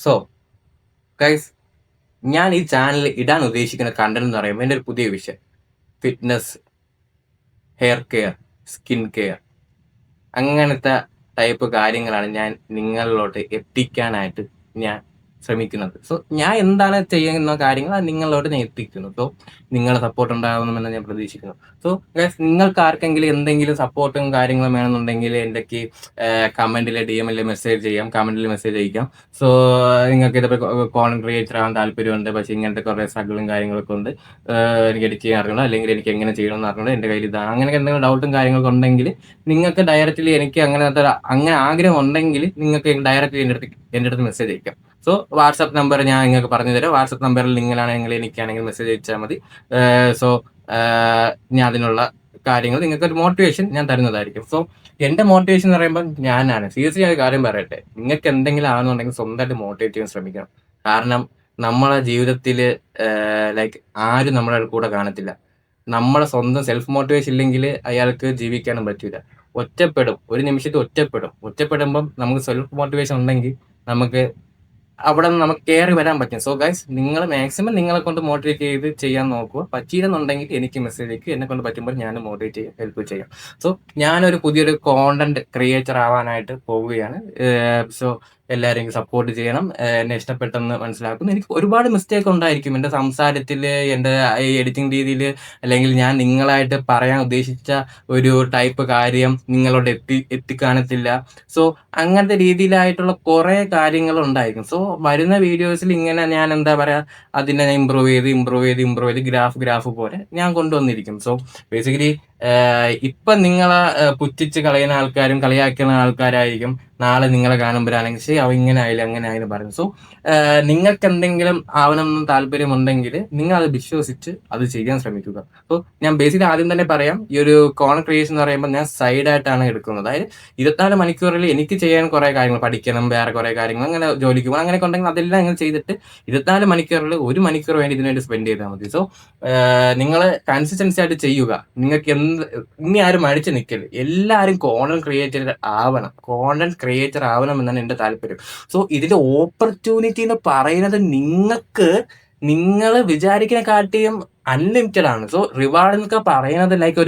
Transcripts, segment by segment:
So guys, ഞാൻ ഈ ചാനലിൽ ഇടാൻ ഉദ്ദേശിക്കുന്ന കണ്ടന്റ് എന്ന് പറയുമ്പോൾ എൻ്റെ ഒരു പുതിയ വിഷയം fitness, hair care, skin care, അങ്ങനത്തെ ടൈപ്പ് കാര്യങ്ങളാണ് ഞാൻ നിങ്ങളിലോട്ട് എത്തിക്കാനായിട്ട് ഞാൻ ശ്രമിക്കുന്നത്. സോ ഞാൻ എന്താണ് ചെയ്യുന്ന കാര്യങ്ങൾ അത് നിങ്ങളിലോട്ട് ഞാൻ എത്തിക്കുന്നു. സോ നിങ്ങളുടെ സപ്പോർട്ട് ഉണ്ടാകുമെന്ന് ഞാൻ പ്രതീക്ഷിക്കുന്നു. സോ ഗൈസ്, നിങ്ങൾക്ക് ആർക്കെങ്കിലും എന്തെങ്കിലും സപ്പോർട്ടും കാര്യങ്ങളും വേണമെന്നുണ്ടെങ്കിൽ എൻ്റെക്ക് കമൻറ്റിലെ DM മെസ്സേജ് ചെയ്യാം, കമൻറ്റിൽ മെസ്സേജ് അയക്കാം. സോ നിങ്ങൾക്ക് ഇതിപ്പോൾ കോണ്ടന്റ് ക്രിയേറ്റർ ആവാൻ താല്പര്യമുണ്ട്, പക്ഷേ ഇങ്ങനത്തെ കുറേ സ്ട്രഗിളും കാര്യങ്ങളൊക്കെ ഉണ്ട്, എനിക്ക് എഡിറ്റ് ചെയ്യാൻ അറിയണം, അല്ലെങ്കിൽ എനിക്ക് എങ്ങനെ ചെയ്യണമെന്ന് അറിയണം, എൻ്റെ കയ്യിൽ ഇതാണ്, അങ്ങനെ എന്തെങ്കിലും ഡൗട്ടും കാര്യങ്ങളൊക്കെ ഉണ്ടെങ്കിൽ നിങ്ങൾക്ക് ഡയറക്റ്റ്ലി എനിക്ക് അങ്ങനെ ആഗ്രഹം ഉണ്ടെങ്കിൽ നിങ്ങൾക്ക് ഡയറക്റ്റ്ലി എൻ്റെ അടുത്ത് മെസ്സേജ് അയക്കാം. സോ വാട്സപ്പ് നമ്പർ ഞാൻ നിങ്ങൾക്ക് പറഞ്ഞു തരാം. വാട്സപ്പ് നമ്പറിൽ നിങ്ങളാണെങ്കിൽ എനിക്കാണെങ്കിൽ മെസ്സേജ് അയച്ചാൽ മതി. സോ ഞാൻ അതിനുള്ള കാര്യങ്ങൾ നിങ്ങൾക്ക് ഒരു മോട്ടിവേഷൻ ഞാൻ തരുന്നതായിരിക്കും. സോ എൻ്റെ മോട്ടിവേഷൻ എന്ന് പറയുമ്പോൾ ഞാനാണ് സീരിയസ്ലി ഒരു കാര്യം പറയട്ടെ, നിങ്ങൾക്ക് എന്തെങ്കിലും ആണെന്നുണ്ടെങ്കിൽ സ്വന്തമായിട്ട് മോട്ടിവേറ്റ് ചെയ്യാൻ ശ്രമിക്കണം. കാരണം നമ്മളെ ജീവിതത്തിൽ ലൈക്ക് ആരും നമ്മുടെ കൂടെ കാണത്തില്ല. നമ്മളെ സ്വന്തം സെൽഫ് മോട്ടിവേഷൻ ഇല്ലെങ്കിൽ അയാൾക്ക് ജീവിക്കാനും പറ്റില്ല. ഒറ്റപ്പെടും, ഒരു നിമിഷത്തിൽ ഒറ്റപ്പെടും. ഒറ്റപ്പെടുമ്പം നമുക്ക് സെൽഫ് മോട്ടിവേഷൻ ഉണ്ടെങ്കിൽ നമുക്ക് അവിടെ നിന്ന് നമുക്ക് കയറി വരാൻ പറ്റും. സോ ഗൈസ്, നിങ്ങൾ മാക്സിമം നിങ്ങളെ കൊണ്ട് മോട്ടിവേറ്റ് ചെയ്ത് ചെയ്യാൻ നോക്കുക. പറ്റിയില്ലെന്നുണ്ടെങ്കിൽ എനിക്ക് മെസ്സേജ് അയക്കും, എന്നെ കൊണ്ട് പറ്റുമ്പോൾ ഞാൻ മോട്ടിവേറ്റ് ചെയ്യും, ഹെൽപ്പ് ചെയ്യാം. സോ ഞാനൊരു പുതിയൊരു കോണ്ടന്റ് ക്രിയേറ്റർ ആവാനായിട്ട് പോവുകയാണ്. സോ എല്ലാവരെയും സപ്പോർട്ട് ചെയ്യണം. എന്നെ ഇഷ്ടപ്പെട്ടെന്ന് മനസ്സിലാക്കുന്നു. എനിക്ക് ഒരുപാട് മിസ്റ്റേക്ക് ഉണ്ടായിരിക്കും എൻ്റെ സംസാരത്തിൽ, എൻ്റെ ഈ എഡിറ്റിംഗ് രീതിയിൽ, അല്ലെങ്കിൽ ഞാൻ നിങ്ങളായിട്ട് പറയാൻ ഉദ്ദേശിച്ച ഒരു ടൈപ്പ് കാര്യം നിങ്ങളോട് എത്തിക്കാണത്തില്ല. സോ അങ്ങനത്തെ രീതിയിലായിട്ടുള്ള കുറേ കാര്യങ്ങളുണ്ടായിരിക്കും. സോ വരുന്ന വീഡിയോസിൽ ഇങ്ങനെ ഞാൻ എന്താ പറയുക, അതിനെ ഇമ്പ്രൂവ് ചെയ്ത് ഗ്രാഫ് പോലെ ഞാൻ കൊണ്ടുവന്നിരിക്കും. സോ ബേസിക്കലി ഇപ്പം നിങ്ങളെ പുച്ഛിച്ച് കളയുന്ന ആൾക്കാരും കളിയാക്കുന്ന ആൾക്കാരായിരിക്കും നാളെ നിങ്ങളെ കാണുമ്പോഴാണെങ്കിൽ ശരി അവ ഇങ്ങനെ ആയില്ല അങ്ങനെ ആയെന്ന് പറയും. സോ നിങ്ങൾക്ക് എന്തെങ്കിലും ആവണമെന്ന് താല്പര്യമുണ്ടെങ്കിൽ നിങ്ങൾ അത് വിശ്വസിച്ച് അത് ചെയ്യാൻ ശ്രമിക്കുക. സോ ഞാൻ ബേസിക്കലി ആദ്യം തന്നെ പറയാം, ഈ ഒരു കോണ്ടന്റ് ക്രിയേഷൻ എന്ന് പറയുമ്പോൾ ഞാൻ സൈഡായിട്ടാണ് എടുക്കുന്നത്. അതായത് 24 മണിക്കൂറിൽ എനിക്ക് ചെയ്യാൻ കുറേ കാര്യങ്ങൾ പഠിക്കണം, വേറെ കുറേ കാര്യങ്ങൾ, അങ്ങനെ ജോലിക്ക് പോകണം, അങ്ങനെയൊക്കെ ഉണ്ടെങ്കിൽ അതെല്ലാം അങ്ങനെ ചെയ്തിട്ട് 24 മണിക്കൂറിൽ 1 മണിക്കൂർ വേണ്ടി ഇതിനുവേണ്ടി സ്പെൻഡ് ചെയ്താൽ മതി. സോ നിങ്ങൾ കൺസിസ്റ്റൻസി ആയിട്ട് ചെയ്യുക. നിങ്ങൾക്ക് ഇനി ആരും മടിച്ച് നിൽക്കരുത്. എല്ലാവരും കോണ്ടന്റ് ക്രിയേറ്റർ ആവണം എന്നാണ് എൻ്റെ താല്പര്യം. സോ ഇതിന്റെ ഓപ്പർച്യൂണിറ്റി എന്ന് പറയുന്നത് നിങ്ങൾ വിചാരിക്കുന്ന കാട്ടിയും അൺലിമിറ്റഡ് ആണ്. സോ റിവാർഡ് എന്നൊക്കെ പറയുന്നത് ലൈക്ക്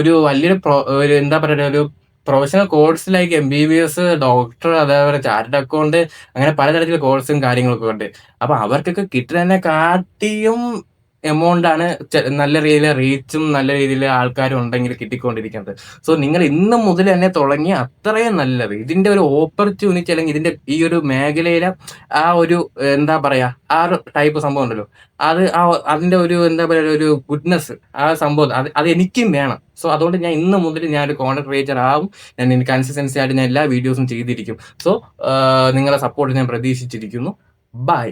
ഒരു വലിയൊരു ഒരു എന്താ പറയുക, ഒരു professional course like MBBS, doctor, അതേപോലെ ചാർട്ടേഡ് അക്കൗണ്ട്, അങ്ങനെ പലതരത്തിലുള്ള കോഴ്സും കാര്യങ്ങളൊക്കെ ഉണ്ട്. അപ്പൊ അവർക്കൊക്കെ കിട്ടുന്നതിനെ കാട്ടിയും എമൗണ്ട് ആണ് നല്ല രീതിയിൽ റീച്ചും നല്ല രീതിയിൽ ആൾക്കാരും ഉണ്ടെങ്കിൽ കിട്ടിക്കൊണ്ടിരിക്കുന്നത്. സോ നിങ്ങൾ ഇന്ന് മുതൽ തന്നെ തുടങ്ങി അത്രയും നല്ലത്. ഇതിന്റെ ഒരു ഓപ്പർച്യൂണിറ്റി, അല്ലെങ്കിൽ ഇതിന്റെ ഈ ഒരു മേഖലയിലെ ആ ഒരു എന്താ പറയാ, ആ ഒരു ടൈപ്പ് സംഭവം ഉണ്ടല്ലോ, അതിന്റെ ഒരു എന്താ പറയുക, ഒരു ഗുഡ്നെസ്, ആ സംഭവം അത് എനിക്കും വേണം. സോ അതുകൊണ്ട് ഞാൻ ഇന്ന് മുതൽ ഞാനൊരു കോണ്ടന്റ് ക്രിയേറ്റർ ആവും. ഞാൻ കൺസിസ്റ്റൻസി ആയിട്ട് ഞാൻ എല്ലാ വീഡിയോസും ചെയ്തിരിക്കും. സോ നിങ്ങളെ സപ്പോർട്ട് ഞാൻ പ്രതീക്ഷിച്ചിരിക്കുന്നു. ബൈ.